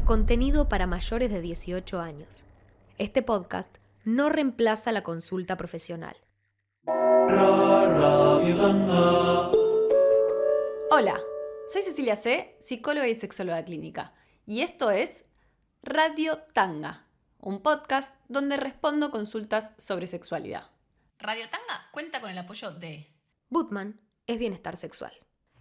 Contenido para mayores de 18 años. Este podcast no reemplaza la consulta profesional. Radio Tanga. Hola, soy Cecilia C., psicóloga y sexóloga clínica, y esto es Radio Tanga, un podcast donde respondo consultas sobre sexualidad. Radio Tanga cuenta con el apoyo de Bootman es bienestar sexual.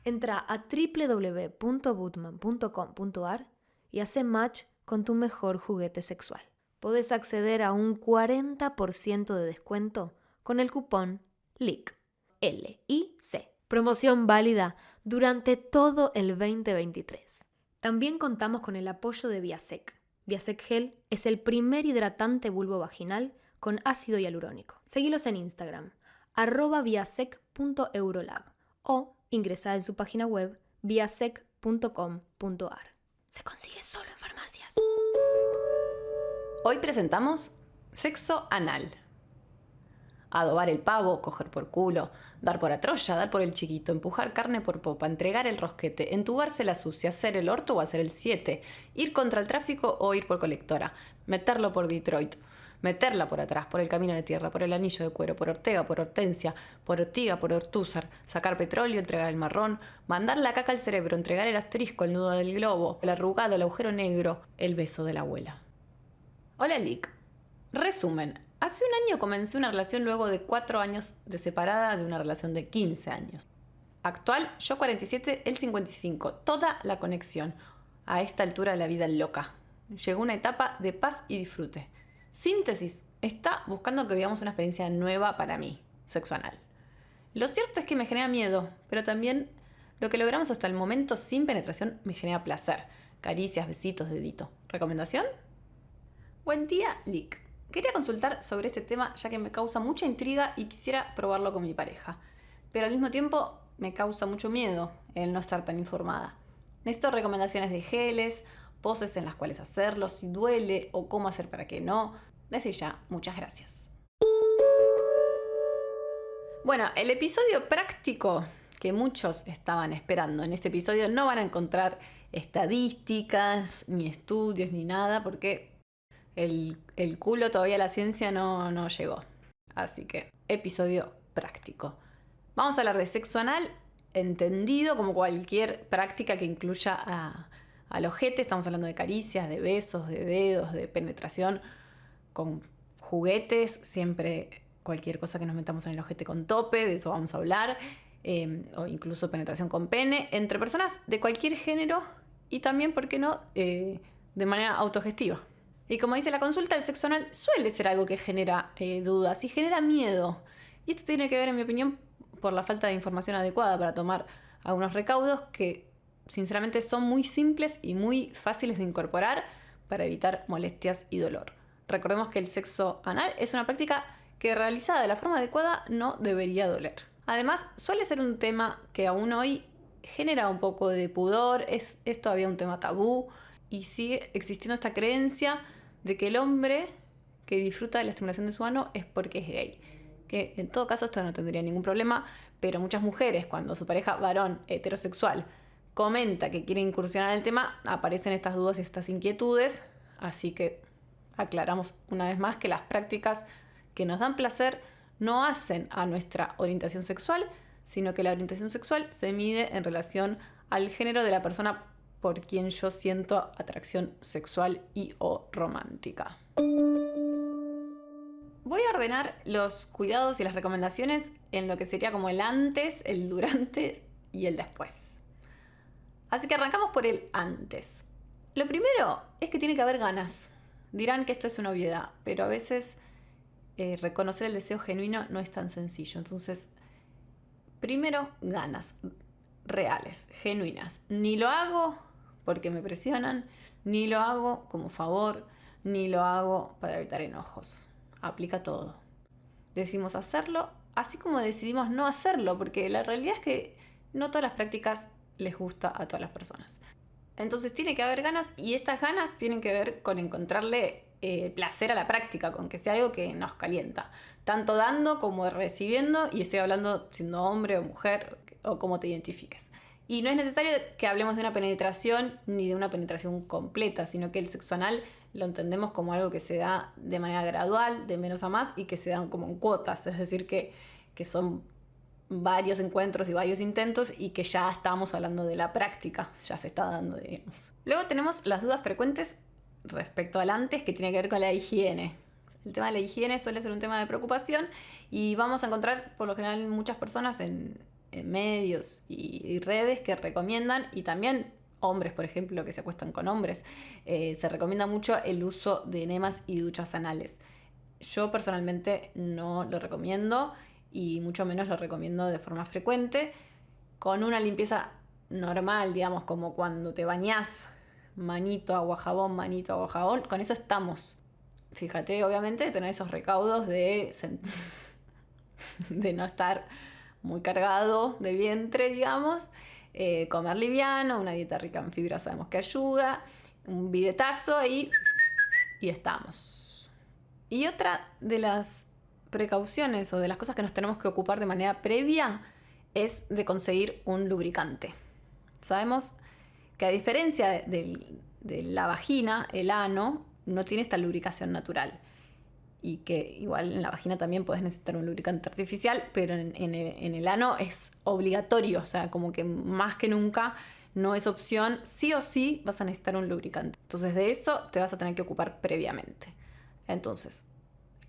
Entra a www.bootman.com.ar y hace match con tu mejor juguete sexual. Podés acceder a un 40% de descuento con el cupón LIC. L-I-C. Promoción válida durante todo el 2023. También contamos con el apoyo de Viasec. Viasec Gel es el primer hidratante vulvovaginal con ácido hialurónico. Seguilos en Instagram, @viasec.eurolab o ingresá en su página web viasec.com.ar. Se consigue solo en farmacias. Hoy presentamos sexo anal. Adobar el pavo, coger por culo, dar por atroya, dar por el chiquito, empujar carne por popa, entregar el rosquete, entubarse la sucia, hacer el orto o hacer el 7, ir contra el tráfico o ir por colectora, meterlo por Detroit, meterla por atrás, por el camino de tierra, por el anillo de cuero, por Ortega, por Hortensia, por Ortiga, por Ortúzar, sacar petróleo, entregar el marrón, mandar la caca al cerebro, entregar el asterisco, el nudo del globo, el arrugado, el agujero negro, el beso de la abuela. Hola Lick. Resumen. Hace un año comencé una relación luego de 4 años de separada de una relación de 15 años. Actual, yo 47, él 55. Toda la conexión. A esta altura de la vida loca. Llegó una etapa de paz y disfrute. Síntesis. Está buscando que vivamos una experiencia nueva para mí, sexo anal. Lo cierto es que me genera miedo, pero también lo que logramos hasta el momento sin penetración me genera placer. Caricias, besitos, dedito. ¿Recomendación? Buen día, Lick. Quería consultar sobre este tema ya que me causa mucha intriga y quisiera probarlo con mi pareja. Pero al mismo tiempo me causa mucho miedo el no estar tan informada. Necesito recomendaciones de geles, poses en las cuales hacerlo, si duele o cómo hacer para que no. Desde ya, muchas gracias. Bueno, el episodio práctico que muchos estaban esperando. En este episodio no van a encontrar estadísticas, ni estudios, ni nada, porque el culo todavía la ciencia no llegó. Así que, episodio práctico. Vamos a hablar de sexo anal, entendido como cualquier práctica que incluya al ojete. Estamos hablando de caricias, de besos, de dedos, de penetración con juguetes. Siempre cualquier cosa que nos metamos en el ojete con tope, de eso vamos a hablar. O incluso penetración con pene, entre personas de cualquier género y también, ¿por qué no?, de manera autogestiva. Y como dice la consulta, el sexo anal suele ser algo que genera dudas y genera miedo. Y esto tiene que ver, en mi opinión, por la falta de información adecuada para tomar algunos recaudos que, sinceramente, son muy simples y muy fáciles de incorporar para evitar molestias y dolor. Recordemos que el sexo anal es una práctica que, realizada de la forma adecuada, no debería doler. Además, suele ser un tema que aún hoy genera un poco de pudor, es todavía un tema tabú. Y sigue existiendo esta creencia de que el hombre que disfruta de la estimulación de su ano es porque es gay. Que en todo caso esto no tendría ningún problema, pero muchas mujeres, cuando su pareja varón heterosexual comenta que quiere incursionar en el tema, aparecen estas dudas y estas inquietudes. Así que aclaramos una vez más que las prácticas que nos dan placer no hacen a nuestra orientación sexual, sino que la orientación sexual se mide en relación al género de la persona por quien yo siento atracción sexual y o romántica. Voy a ordenar los cuidados y las recomendaciones en lo que sería como el antes, el durante y el después. Así que arrancamos por el antes. Lo primero es que tiene que haber ganas. Dirán que esto es una obviedad, pero a veces reconocer el deseo genuino no es tan sencillo. Entonces, primero, ganas reales, genuinas. Ni lo hago porque me presionan, ni lo hago como favor, ni lo hago para evitar enojos. Aplica todo. Decimos hacerlo, así como decidimos no hacerlo, porque la realidad es que no todas las prácticas les gusta a todas las personas. Entonces tiene que haber ganas, y estas ganas tienen que ver con encontrarle placer a la práctica, con que sea algo que nos calienta, tanto dando como recibiendo, y estoy hablando siendo hombre o mujer o como te identifiques. Y no es necesario que hablemos de una penetración ni de una penetración completa, sino que el sexo anal lo entendemos como algo que se da de manera gradual, de menos a más, y que se dan como en cuotas, es decir, que son varios encuentros y varios intentos y que ya estamos hablando de la práctica, ya se está dando, digamos. Luego tenemos las dudas frecuentes respecto al antes, que tiene que ver con la higiene. El tema de la higiene suele ser un tema de preocupación y vamos a encontrar por lo general muchas personas en medios y redes que recomiendan, y también hombres, por ejemplo, que se acuestan con hombres, se recomienda mucho el uso de enemas y duchas anales. Yo personalmente no lo recomiendo y mucho menos lo recomiendo de forma frecuente. Con una limpieza normal, digamos, como cuando te bañás, manito, agua, jabón, con eso estamos. Fíjate, obviamente, de tener esos recaudos de no estar muy cargado de vientre, digamos. Comer liviano, una dieta rica en fibra sabemos que ayuda, un bidetazo y estamos. Y otra de las precauciones o de las cosas que nos tenemos que ocupar de manera previa es de conseguir un lubricante. Sabemos que a diferencia de la vagina, el ano no tiene esta lubricación natural. Y que igual en la vagina también podés necesitar un lubricante artificial, pero en el ano es obligatorio, o sea, como que más que nunca no es opción, sí o sí vas a necesitar un lubricante. Entonces de eso te vas a tener que ocupar previamente. Entonces,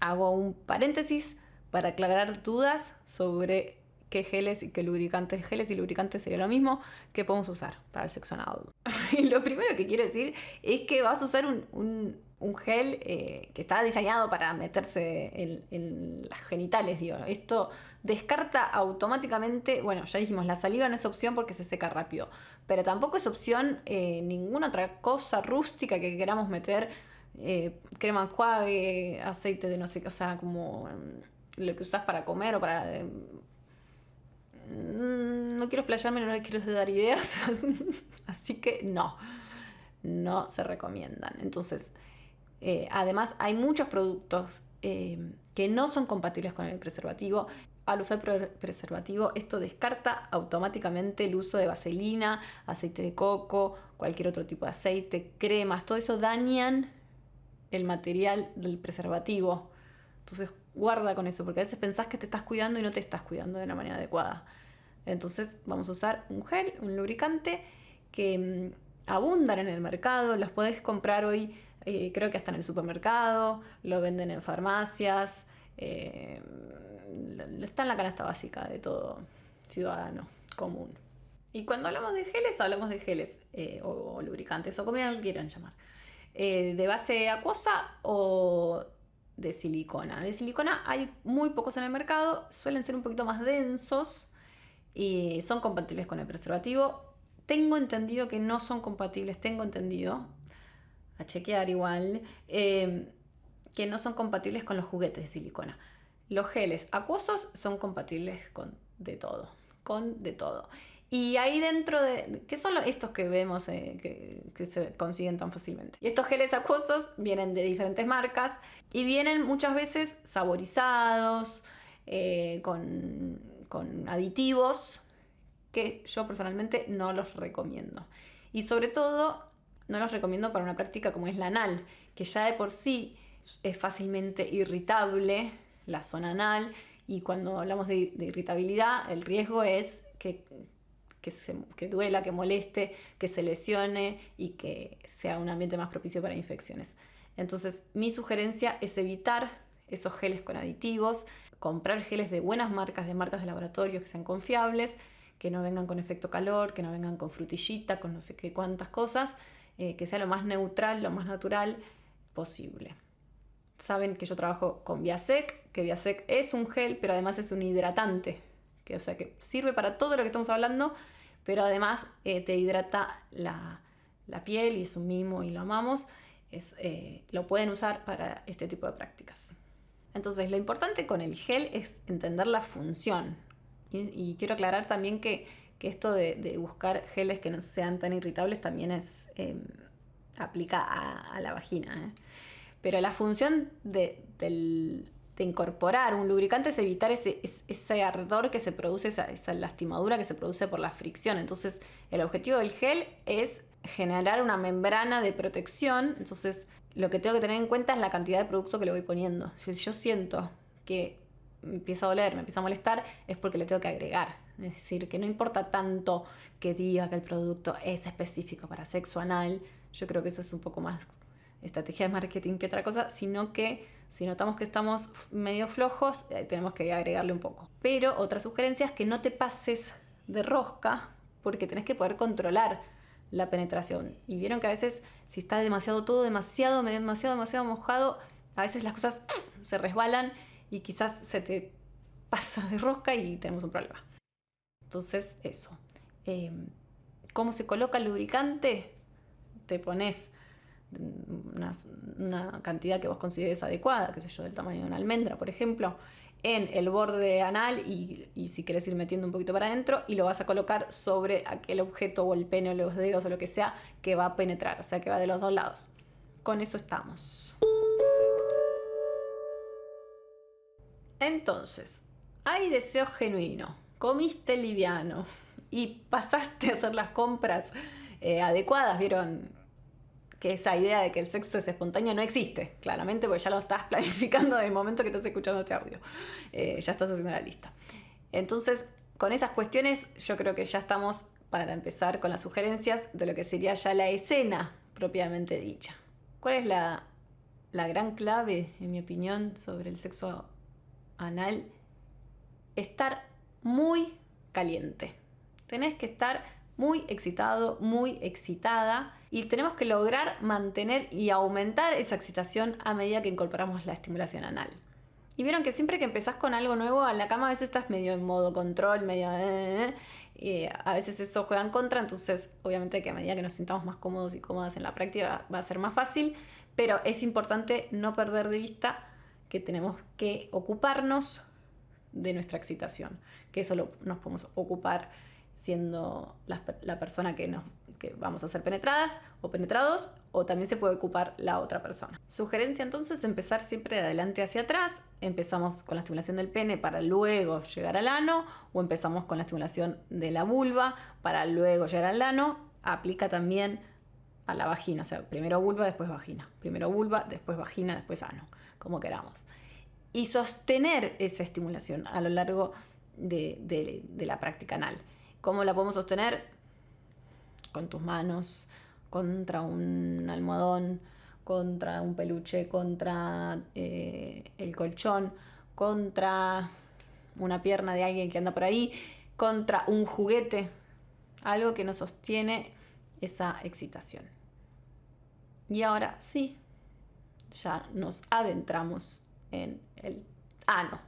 hago un paréntesis para aclarar dudas sobre qué geles y qué lubricantes. Geles y lubricantes sería lo mismo que podemos usar para el sexo anal. Y lo primero que quiero decir es que vas a usar un gel que está diseñado para meterse en las genitales, digo. Esto descarta automáticamente, bueno, ya dijimos, la saliva no es opción porque se seca rápido, pero tampoco es opción ninguna otra cosa rústica que queramos meter, crema enjuague, aceite de no sé qué, o sea, como lo que usás para comer o para... no quiero explayarme, no quiero dar ideas, así que no se recomiendan. Entonces, además hay muchos productos que no son compatibles con el preservativo. Al usar preservativo, esto descarta automáticamente el uso de vaselina, aceite de coco, cualquier otro tipo de aceite, cremas, todo eso dañan el material del preservativo. Entonces guarda con eso, porque a veces pensás que te estás cuidando y no te estás cuidando de una manera adecuada. Entonces vamos a usar un gel, un lubricante que abundan en el mercado, los podés comprar hoy, creo que hasta en el supermercado, lo venden en farmacias, está en la canasta básica de todo ciudadano común. Y cuando hablamos de geles o lubricantes o como lo quieran llamar, de base acuosa o de silicona. De silicona hay muy pocos en el mercado, suelen ser un poquito más densos y son compatibles con el preservativo. Tengo entendido que no son compatibles, a chequear igual, que no son compatibles con los juguetes de silicona. Los geles acuosos son compatibles con de todo. Y ahí dentro ¿qué son estos que vemos que se consiguen tan fácilmente? Y estos geles acuosos vienen de diferentes marcas y vienen muchas veces saborizados, con aditivos, que yo personalmente no los recomiendo. Y sobre todo, no los recomiendo para una práctica como es la anal, que ya de por sí es fácilmente irritable la zona anal, y cuando hablamos de irritabilidad, el riesgo es que duela, que moleste, que se lesione y que sea un ambiente más propicio para infecciones. Entonces, mi sugerencia es evitar esos geles con aditivos, comprar geles de buenas marcas, de marcas de laboratorio que sean confiables, que no vengan con efecto calor, que no vengan con frutillita, con no sé qué cuántas cosas, que sea lo más neutral, lo más natural posible. Saben que yo trabajo con Biasec, que Biasec es un gel, pero además es un hidratante, o sea que sirve para todo lo que estamos hablando, pero además te hidrata la piel y es un mimo y lo amamos. Lo pueden usar para este tipo de prácticas. Entonces, lo importante con el gel es entender la función. Y quiero aclarar también que esto de buscar geles que no sean tan irritables también aplica a la vagina. Pero la función del de incorporar un lubricante es evitar ese ardor que se produce, esa lastimadura que se produce por la fricción. Entonces, el objetivo del gel es generar una membrana de protección. Entonces, lo que tengo que tener en cuenta es la cantidad de producto que le voy poniendo. Si yo siento que me empieza a doler, me empieza a molestar, es porque le tengo que agregar. Es decir, que no importa tanto que diga que el producto es específico para sexo anal. Yo creo que eso es un poco más estrategia de marketing que otra cosa, sino que si notamos que estamos medio flojos, tenemos que agregarle un poco. Pero otra sugerencia es que no te pases de rosca, porque tenés que poder controlar la penetración. Y vieron que a veces, si está demasiado mojado, a veces las cosas se resbalan y quizás se te pasa de rosca y tenemos un problema. Entonces, eso. ¿Cómo se coloca el lubricante? Te pones una cantidad que vos consideres adecuada, qué sé yo, del tamaño de una almendra, por ejemplo, en el borde anal y si querés ir metiendo un poquito para adentro, y lo vas a colocar sobre aquel objeto o el pene o los dedos o lo que sea que va a penetrar, o sea que va de los dos lados. Con eso estamos. Entonces, hay deseo genuino, comiste liviano y pasaste a hacer las compras adecuadas. Vieron que esa idea de que el sexo es espontáneo no existe, claramente, porque ya lo estás planificando desde el momento que estás escuchando este audio. Ya estás haciendo la lista. Entonces, con esas cuestiones, yo creo que ya estamos para empezar con las sugerencias de lo que sería ya la escena propiamente dicha. ¿Cuál es la gran clave, en mi opinión, sobre el sexo anal? Estar muy caliente. Tenés que estar muy excitado, muy excitada, y tenemos que lograr mantener y aumentar esa excitación a medida que incorporamos la estimulación anal. Y vieron que siempre que empezás con algo nuevo en la cama, a veces estás medio en modo control, medio y a veces eso juega en contra. Entonces obviamente que a medida que nos sintamos más cómodos y cómodas en la práctica va a ser más fácil, pero es importante no perder de vista que tenemos que ocuparnos de nuestra excitación, que eso nos podemos ocupar siendo la persona que vamos a ser penetradas o penetrados, o también se puede ocupar la otra persona. Sugerencia entonces, empezar siempre de adelante hacia atrás. Empezamos con la estimulación del pene para luego llegar al ano, o empezamos con la estimulación de la vulva para luego llegar al ano. Aplica también a la vagina, o sea, primero vulva, después vagina. Primero vulva, después vagina, después ano, como queramos. Y sostener esa estimulación a lo largo de la práctica anal. ¿Cómo la podemos sostener? Con tus manos, contra un almohadón, contra un peluche, contra el colchón, contra una pierna de alguien que anda por ahí, contra un juguete, algo que nos sostiene esa excitación. Y ahora sí, ya nos adentramos en el ano.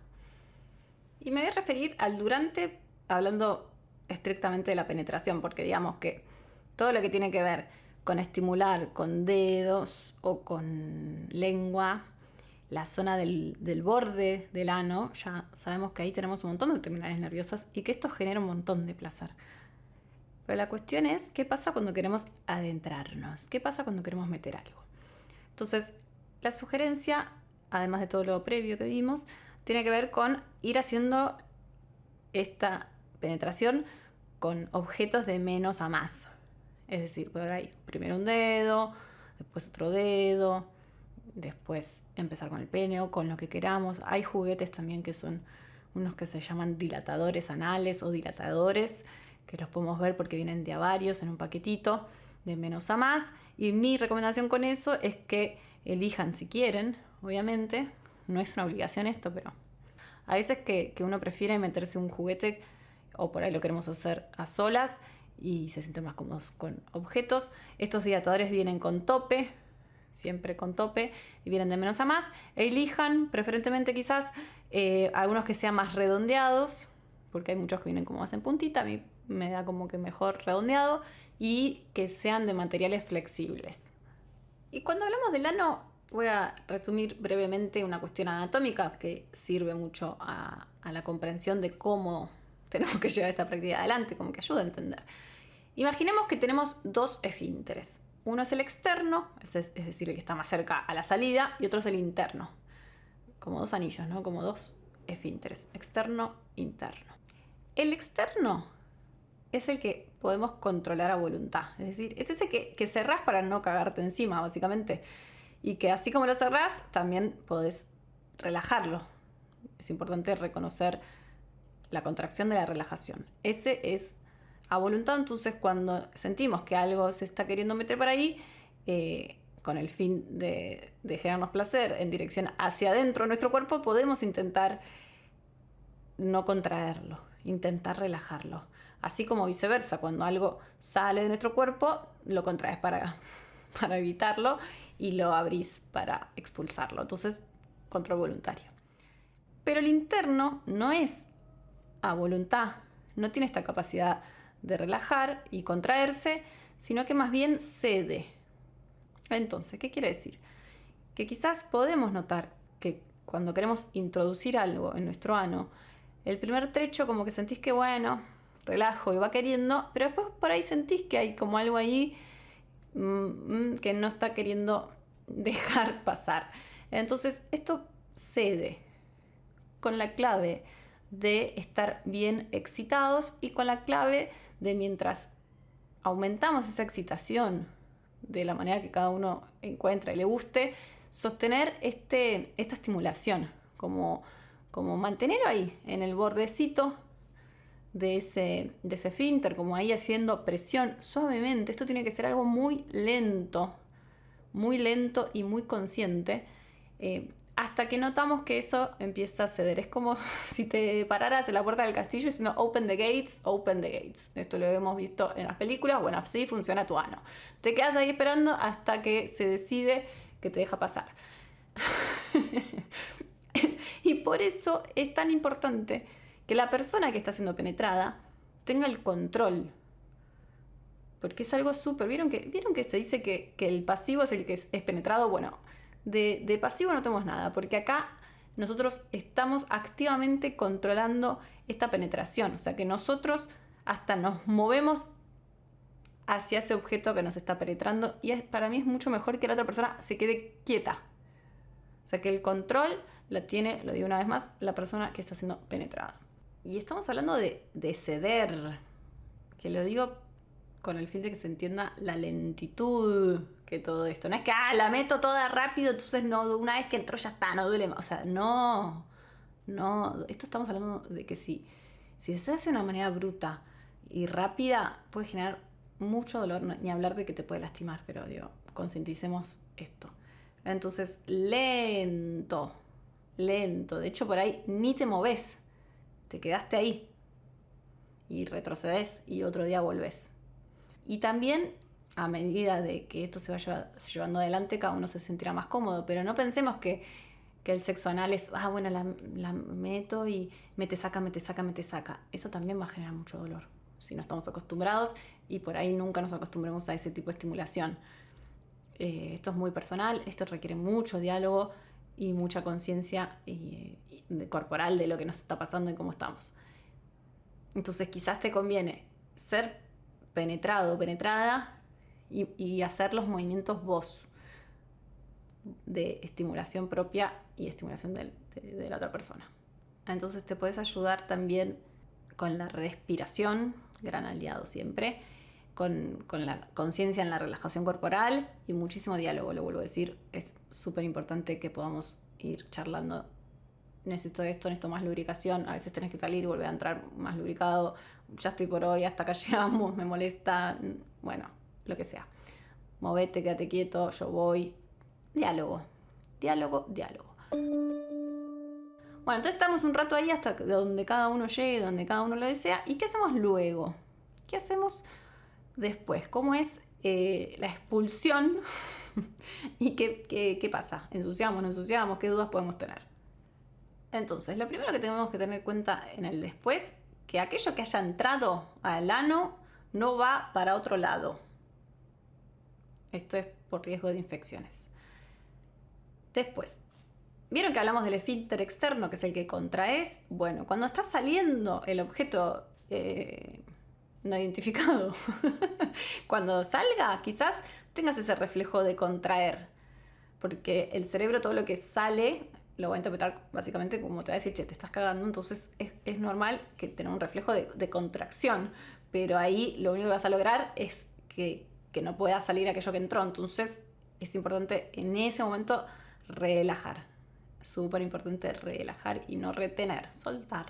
Y me voy a referir al durante, hablando estrictamente de la penetración, porque digamos que todo lo que tiene que ver con estimular con dedos o con lengua la zona del borde del ano, ya sabemos que ahí tenemos un montón de terminales nerviosas y que esto genera un montón de placer. Pero la cuestión es, ¿qué pasa cuando queremos adentrarnos? ¿Qué pasa cuando queremos meter algo? Entonces, la sugerencia, además de todo lo previo que vimos, tiene que ver con ir haciendo esta penetración con objetos de menos a más. Es decir, por ahí, primero un dedo, después otro dedo, después empezar con el pene o con lo que queramos. Hay juguetes también que son unos que se llaman dilatadores anales o dilatadores, que los podemos ver porque vienen de a varios en un paquetito, de menos a más. Y mi recomendación con eso es que elijan si quieren, obviamente. No es una obligación esto, pero a veces que uno prefiere meterse un juguete, o por ahí lo queremos hacer a solas y se sienten más cómodos con objetos. Estos dilatadores vienen con tope, siempre con tope, y vienen de menos a más. Elijan preferentemente quizás algunos que sean más redondeados, porque hay muchos que vienen como más en puntita. A mí me da como que mejor redondeado, y que sean de materiales flexibles. Y cuando hablamos del ano, voy a resumir brevemente una cuestión anatómica que sirve mucho a la comprensión de cómo tenemos que llevar esta práctica adelante, como que ayuda a entender. Imaginemos que tenemos dos esfínteres. Uno es el externo, es decir, el que está más cerca a la salida, y otro es el interno, como dos anillos, ¿no? Como dos esfínteres, externo, interno. El externo es el que podemos controlar a voluntad. Es decir, es ese que cerrás para no cagarte encima, básicamente. Y que así como lo cerrás, también podés relajarlo. Es importante reconocer la contracción de la relajación. Ese es a voluntad. Entonces, cuando sentimos que algo se está queriendo meter por ahí, con el fin de generarnos placer en dirección hacia adentro de nuestro cuerpo, podemos intentar no contraerlo, intentar relajarlo. Así como viceversa, cuando algo sale de nuestro cuerpo, lo contraes para evitarlo y lo abrís para expulsarlo. Entonces, control voluntario. Pero el interno no es a voluntad, no tiene esta capacidad de relajar y contraerse, sino que más bien cede. Entonces, ¿qué quiere decir? Que quizás podemos notar que cuando queremos introducir algo en nuestro ano, el primer trecho como que sentís que bueno, relajo y va queriendo, pero después por ahí sentís que hay como algo ahí que no está queriendo dejar pasar. Entonces esto cede con la clave de estar bien excitados y con la clave de mientras aumentamos esa excitación de la manera que cada uno encuentra y le guste, sostener esta estimulación, como mantenerlo ahí en el bordecito de ese esfínter, como ahí haciendo presión suavemente. Esto tiene que ser algo muy lento y muy consciente, hasta que notamos que eso empieza a ceder. Es como si te pararas en la puerta del castillo diciendo open the gates, open the gates. Esto lo hemos visto en las películas. Bueno, así funciona tu ano. Te quedas ahí esperando hasta que se decide que te deja pasar. Y por eso es tan importante que la persona que está siendo penetrada tenga el control. Porque es algo súper... ¿Vieron que se dice que el pasivo es el que es penetrado? Bueno, de pasivo no tenemos nada, porque acá nosotros estamos activamente controlando esta penetración. O sea que nosotros hasta nos movemos hacia ese objeto que nos está penetrando, y para mí es mucho mejor que la otra persona se quede quieta. O sea que el control lo tiene, lo digo una vez más, la persona que está siendo penetrada. Y estamos hablando de ceder, que lo digo con el fin de que se entienda la lentitud que todo esto. No es que la meto toda rápido, entonces no, una vez que entró ya está, no duele más. O sea, no. Esto estamos hablando de que si se hace de una manera bruta y rápida, puede generar mucho dolor, ni hablar de que te puede lastimar, pero digo, concienticemos esto. Entonces, lento. De hecho, por ahí ni te moves. Te quedaste ahí. Y retrocedes y otro día volvés. Y también, a medida de que esto se vaya llevando adelante, cada uno se sentirá más cómodo. Pero no pensemos que el sexo anal es, bueno, la meto y me te saca. Eso también va a generar mucho dolor, si no estamos acostumbrados, y por ahí nunca nos acostumbremos a ese tipo de estimulación. Esto es muy personal, esto requiere mucho diálogo y mucha conciencia corporal de lo que nos está pasando y cómo estamos. Entonces quizás te conviene ser penetrado o penetrada y hacer los movimientos vos de estimulación propia y estimulación de la otra persona. Entonces te puedes ayudar también con la respiración, gran aliado siempre, con la conciencia en la relajación corporal y muchísimo diálogo, lo vuelvo a decir. Es súper importante que podamos ir charlando. Necesito más lubricación, a veces tenés que salir y volver a entrar más lubricado, ya estoy por hoy, hasta acá llegamos, me molesta, bueno, lo que sea. Movete, quédate quieto, yo voy. Diálogo. Bueno, entonces estamos un rato ahí hasta donde cada uno llegue, donde cada uno lo desea. ¿Y qué hacemos luego? ¿Qué hacemos después? ¿Cómo es la expulsión? ¿Y qué pasa? ¿Ensuciamos, no ensuciamos? ¿Qué dudas podemos tener? Entonces, lo primero que tenemos que tener en cuenta en el después, que aquello que haya entrado al ano no va para otro lado. Esto es por riesgo de infecciones. Después, ¿vieron que hablamos del esfínter externo, que es el que contraes? Bueno, cuando está saliendo el objeto no identificado, cuando salga, quizás tengas ese reflejo de contraer, porque el cerebro, todo lo que sale, lo va a interpretar básicamente como te va a decir, che, te estás cagando, entonces es normal que tenga un reflejo de contracción, pero ahí lo único que vas a lograr es que no pueda salir aquello que entró, entonces es importante en ese momento relajar, súper importante relajar y no retener, soltar.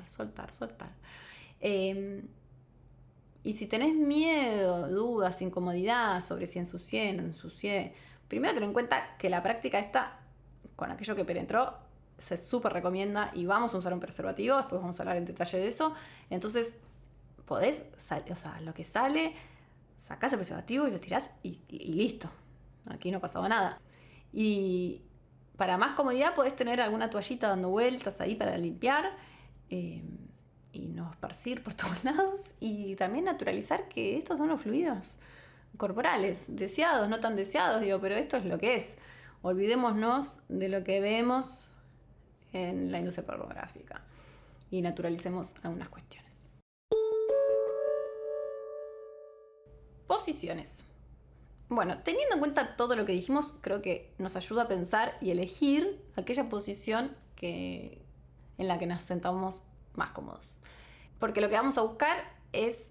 Y si tenés miedo, dudas, incomodidad sobre si ensucié, no ensucié, primero ten en cuenta que la práctica esta, con aquello que penetró, se súper recomienda y vamos a usar un preservativo, después vamos a hablar en detalle de eso. Entonces, podés, lo que sale, sacás el preservativo y lo tirás y listo. Aquí no pasaba nada. Y para más comodidad podés tener alguna toallita dando vueltas ahí para limpiar. Y no esparcir por todos lados, y también naturalizar que estos son los fluidos corporales, deseados, no tan deseados, pero esto es lo que es. Olvidémonos de lo que vemos en la industria pornográfica y naturalicemos algunas cuestiones. Posiciones. Bueno, teniendo en cuenta todo lo que dijimos, creo que nos ayuda a pensar y elegir aquella posición en la que nos sentamos más cómodos. Porque lo que vamos a buscar es,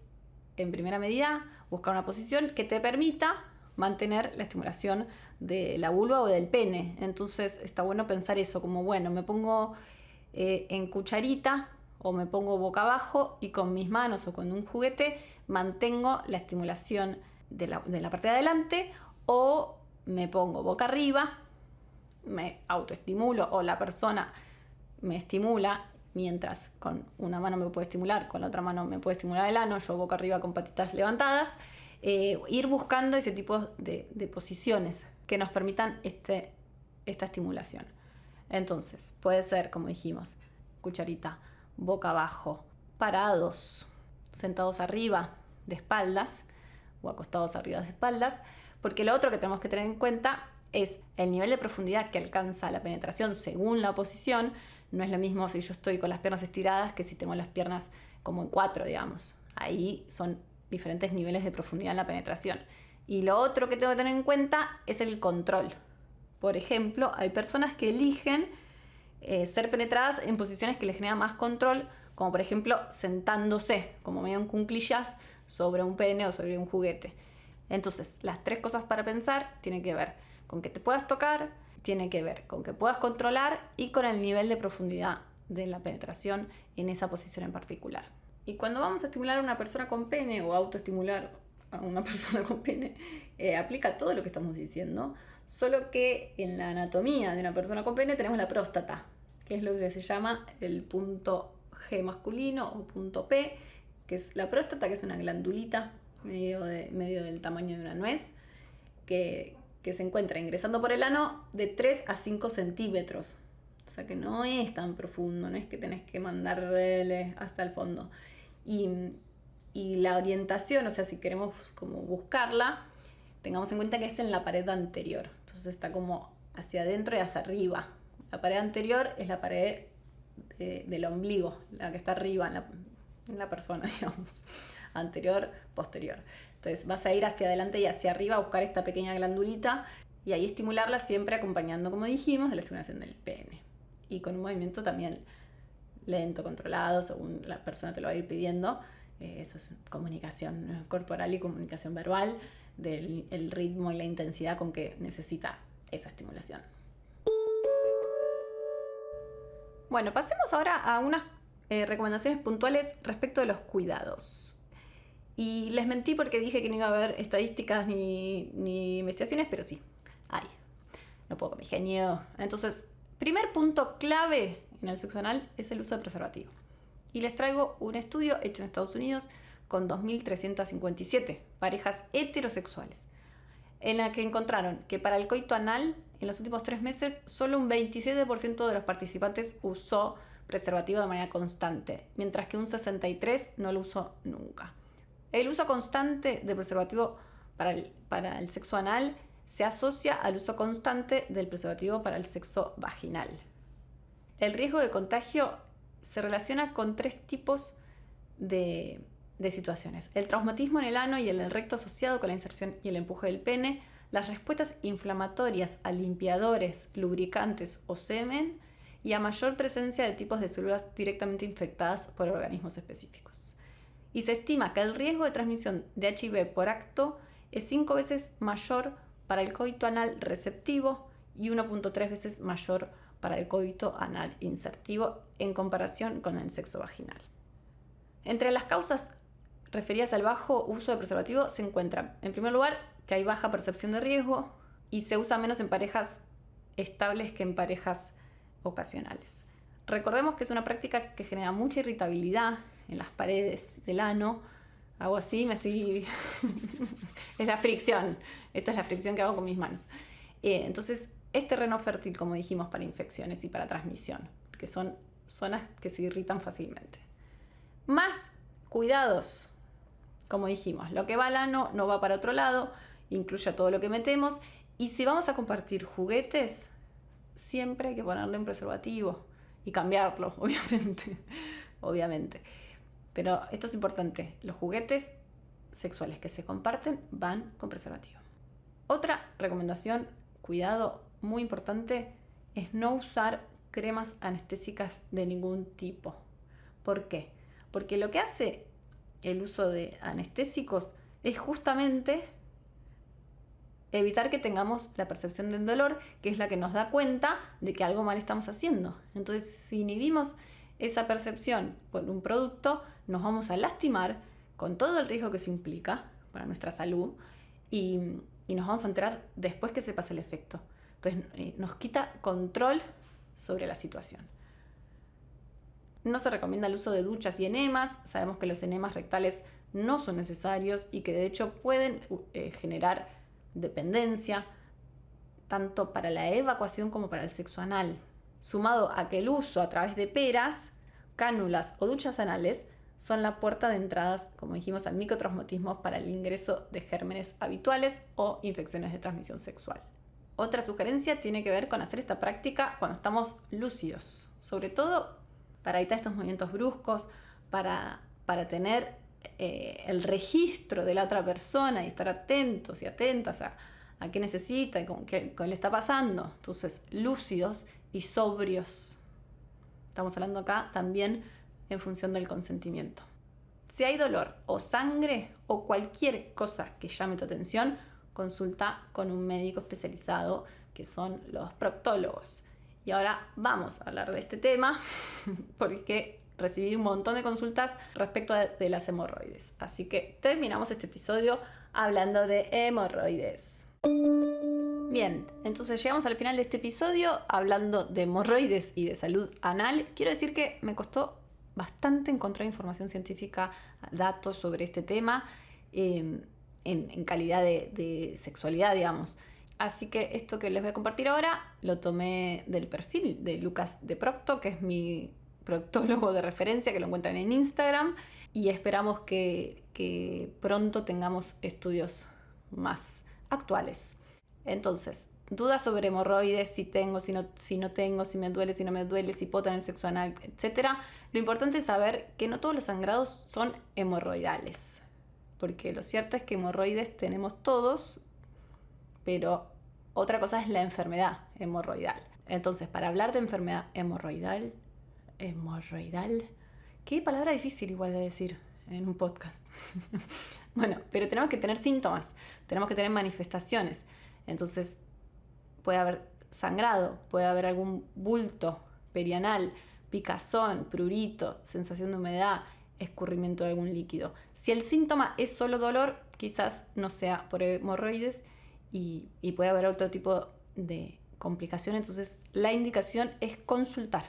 en primera medida, buscar una posición que te permita mantener la estimulación de la vulva o del pene. Entonces está bueno pensar eso, como bueno, me pongo en cucharita o me pongo boca abajo y con mis manos o con un juguete mantengo la estimulación de la parte de adelante, o me pongo boca arriba, me autoestimulo o la persona me estimula, mientras con una mano me puede estimular, con la otra mano me puede estimular el ano, yo boca arriba con patitas levantadas, ir buscando ese tipo de posiciones que nos permitan esta estimulación. Entonces, puede ser, como dijimos, cucharita, boca abajo, parados, sentados arriba de espaldas o acostados arriba de espaldas, porque lo otro que tenemos que tener en cuenta es el nivel de profundidad que alcanza la penetración según la posición. No es lo mismo si yo estoy con las piernas estiradas que si tengo las piernas como en 4, digamos. Ahí son diferentes niveles de profundidad en la penetración. Y lo otro que tengo que tener en cuenta es el control. Por ejemplo, hay personas que eligen ser penetradas en posiciones que les generan más control, como por ejemplo sentándose, como medio en cuclillas, sobre un pene o sobre un juguete. Entonces, las 3 cosas para pensar tienen que ver con que te puedas tocar, tiene que ver con que puedas controlar y con el nivel de profundidad de la penetración en esa posición en particular. Y cuando vamos a estimular a una persona con pene o autoestimular a una persona con pene, aplica todo lo que estamos diciendo, solo que en la anatomía de una persona con pene tenemos la próstata, que es lo que se llama el punto G masculino o punto P, que es la próstata, que es una glandulita medio del tamaño de una nuez, que se encuentra ingresando por el ano de 3 a 5 centímetros. O sea que no es tan profundo, no es que tenés que mandarle hasta el fondo. Y la orientación, o sea, si queremos como buscarla, tengamos en cuenta que es en la pared anterior. Entonces está como hacia adentro y hacia arriba. La pared anterior es la pared del ombligo, la que está arriba en la persona, digamos. Anterior, posterior. Entonces vas a ir hacia adelante y hacia arriba a buscar esta pequeña glandulita y ahí estimularla, siempre acompañando, como dijimos, de la estimulación del pene. Y con un movimiento también lento, controlado, según la persona te lo va a ir pidiendo. Eso es comunicación corporal y comunicación verbal del ritmo y la intensidad con que necesita esa estimulación. Bueno, pasemos ahora a unas recomendaciones puntuales respecto de los cuidados. Y les mentí porque dije que no iba a haber estadísticas ni investigaciones, pero sí, hay. No puedo con mi genio. Entonces, primer punto clave en el sexo anal es el uso de preservativo. Y les traigo un estudio hecho en Estados Unidos con 2.357 parejas heterosexuales, en la que encontraron que para el coito anal, en los últimos 3 meses, solo un 27% de los participantes usó preservativo de manera constante, mientras que un 63% no lo usó nunca. El uso constante de preservativo para el sexo anal se asocia al uso constante del preservativo para el sexo vaginal. El riesgo de contagio se relaciona con 3 tipos de situaciones: el traumatismo en el ano y en el recto asociado con la inserción y el empuje del pene, las respuestas inflamatorias a limpiadores, lubricantes o semen, y a mayor presencia de tipos de células directamente infectadas por organismos específicos. Y se estima que el riesgo de transmisión de HIV por acto es 5 veces mayor para el coito anal receptivo y 1.3 veces mayor para el coito anal insertivo en comparación con el sexo vaginal. Entre las causas referidas al bajo uso de preservativo se encuentran, en primer lugar, que hay baja percepción de riesgo y se usa menos en parejas estables que en parejas ocasionales. Recordemos que es una práctica que genera mucha irritabilidad en las paredes del ano. Hago así, es la fricción. Esto es la fricción que hago con mis manos. Entonces, es terreno fértil, como dijimos, para infecciones y para transmisión, porque son zonas que se irritan fácilmente. Más cuidados, como dijimos, lo que va al ano no va para otro lado, incluye todo lo que metemos. Y si vamos a compartir juguetes, siempre hay que ponerle un preservativo y cambiarlo, obviamente. Pero esto es importante, los juguetes sexuales que se comparten van con preservativo. Otra recomendación, cuidado muy importante, es no usar cremas anestésicas de ningún tipo. ¿Por qué? Porque lo que hace el uso de anestésicos es justamente evitar que tengamos la percepción del dolor, que es la que nos da cuenta de que algo mal estamos haciendo. Entonces, si inhibimos esa percepción por un producto, nos vamos a lastimar con todo el riesgo que eso implica para nuestra salud y nos vamos a enterar después que se pase el efecto. Entonces, nos quita control sobre la situación. No se recomienda el uso de duchas y enemas. Sabemos que los enemas rectales no son necesarios y que de hecho pueden generar dependencia, tanto para la evacuación como para el sexo anal. Sumado a que el uso a través de peras, cánulas o duchas anales son la puerta de entradas, como dijimos, al micotraumatismo para el ingreso de gérmenes habituales o infecciones de transmisión sexual. Otra sugerencia tiene que ver con hacer esta práctica cuando estamos lúcidos, sobre todo para evitar estos movimientos bruscos, para tener el registro de la otra persona y estar atentos y atentas a qué necesita y con qué le está pasando. Entonces, lúcidos y sobrios. Estamos hablando acá también en función del consentimiento. Si hay dolor o sangre o cualquier cosa que llame tu atención, consulta con un médico especializado, que son los proctólogos. Y ahora vamos a hablar de este tema porque recibí un montón de consultas respecto de las hemorroides. Así que terminamos este episodio hablando de hemorroides. Bien, entonces llegamos al final de este episodio hablando de hemorroides y de salud anal. Quiero decir que me costó bastante encontrar información científica, datos sobre este tema en calidad de sexualidad, digamos. Así que esto que les voy a compartir ahora lo tomé del perfil de Lucas de Procto, que es mi proctólogo de referencia, que lo encuentran en Instagram, y esperamos que pronto tengamos estudios más actuales. Entonces, dudas sobre hemorroides, si tengo, si no tengo, si me duele, si no me duele, si puedo tener sexo anal, etc. Lo importante es saber que no todos los sangrados son hemorroidales, porque lo cierto es que hemorroides tenemos todos, pero otra cosa es la enfermedad hemorroidal. Entonces, para hablar de enfermedad hemorroidal, qué palabra difícil igual de decir en un podcast. Bueno, pero tenemos que tener síntomas, tenemos que tener manifestaciones. Entonces, puede haber sangrado, puede haber algún bulto perianal, picazón, prurito, sensación de humedad, escurrimiento de algún líquido. Si el síntoma es solo dolor, quizás no sea por hemorroides y puede haber otro tipo de complicación. Entonces, la indicación es consultar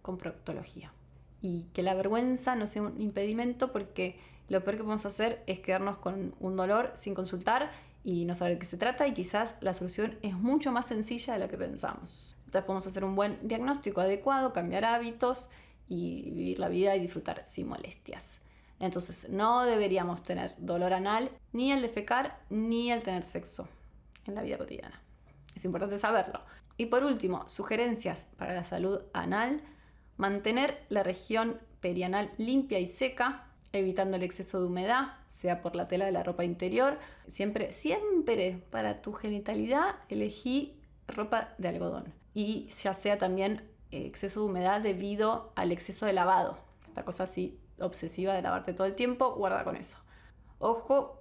con proctología. Y que la vergüenza no sea un impedimento, porque lo peor que podemos hacer es quedarnos con un dolor sin consultar y no saber de qué se trata, y quizás la solución es mucho más sencilla de lo que pensamos. Entonces podemos hacer un buen diagnóstico adecuado, cambiar hábitos y vivir la vida y disfrutar sin molestias. Entonces no deberíamos tener dolor anal ni al defecar ni al tener sexo en la vida cotidiana. Es importante saberlo. Y por último, sugerencias para la salud anal: mantener la región perianal limpia y seca, evitando el exceso de humedad, sea por la tela de la ropa interior. Siempre para tu genitalidad elegí ropa de algodón. y ya sea también exceso de humedad debido al exceso de lavado. Esta cosa así obsesiva de lavarte todo el tiempo, guarda con eso. Ojo,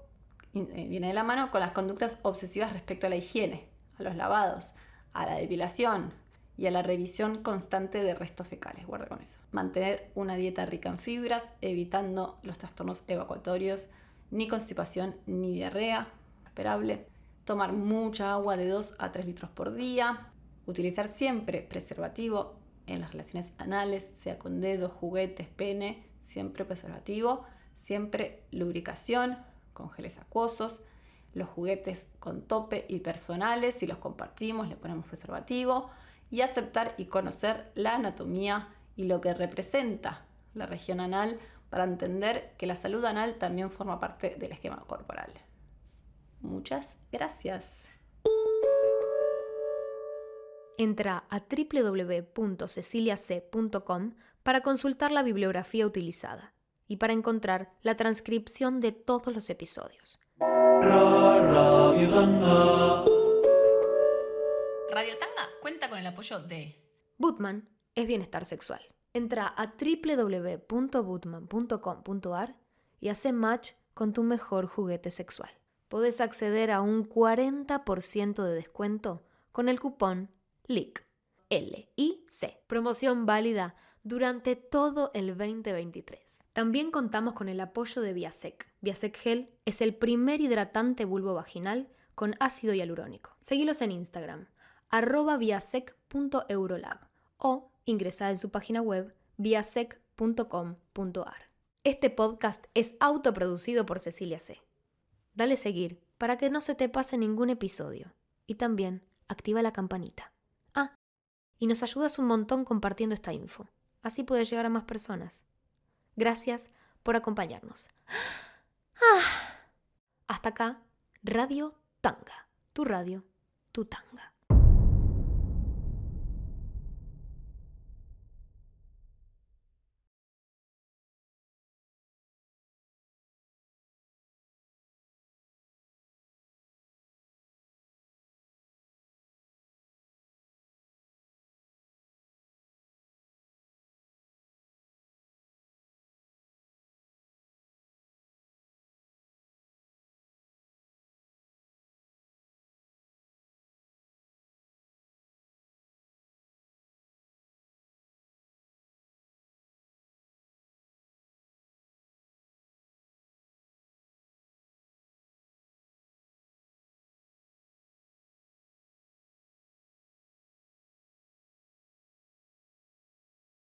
viene de la mano con las conductas obsesivas respecto a la higiene, a los lavados, a la depilación y a la revisión constante de restos fecales, guarda con eso. Mantener una dieta rica en fibras, evitando los trastornos evacuatorios, ni constipación ni diarrea, esperable. Tomar mucha agua de 2 a 3 litros por día. Utilizar siempre preservativo en las relaciones anales, sea con dedos, juguetes, pene, siempre preservativo. Siempre lubricación con geles acuosos. Los juguetes con tope y personales, si los compartimos, le ponemos preservativo. Y aceptar y conocer la anatomía y lo que representa la región anal para entender que la salud anal también forma parte del esquema corporal. Muchas gracias. Entra a www.ceciliac.com para consultar la bibliografía utilizada y para encontrar la transcripción de todos los episodios. Radio Tanga cuenta con el apoyo de Bootman es bienestar sexual. Entra a www.bootman.com.ar y hace match con tu mejor juguete sexual. Podés acceder a un 40% de descuento con el cupón LIC. L-I-C. Promoción válida durante todo el 2023. También contamos con el apoyo de Viasec. Viasec Gel es el primer hidratante vulvovaginal con ácido hialurónico. Seguilos en Instagram, @viasec.eurolab o ingresá en su página web viasec.com.ar. Este podcast es autoproducido por Cecilia C. Dale seguir para que no se te pase ningún episodio. Y también activa la campanita. Y nos ayudas un montón compartiendo esta info. Así puede llegar a más personas. Gracias por acompañarnos. Hasta acá, Radio Tanga. Tu radio, tu tanga.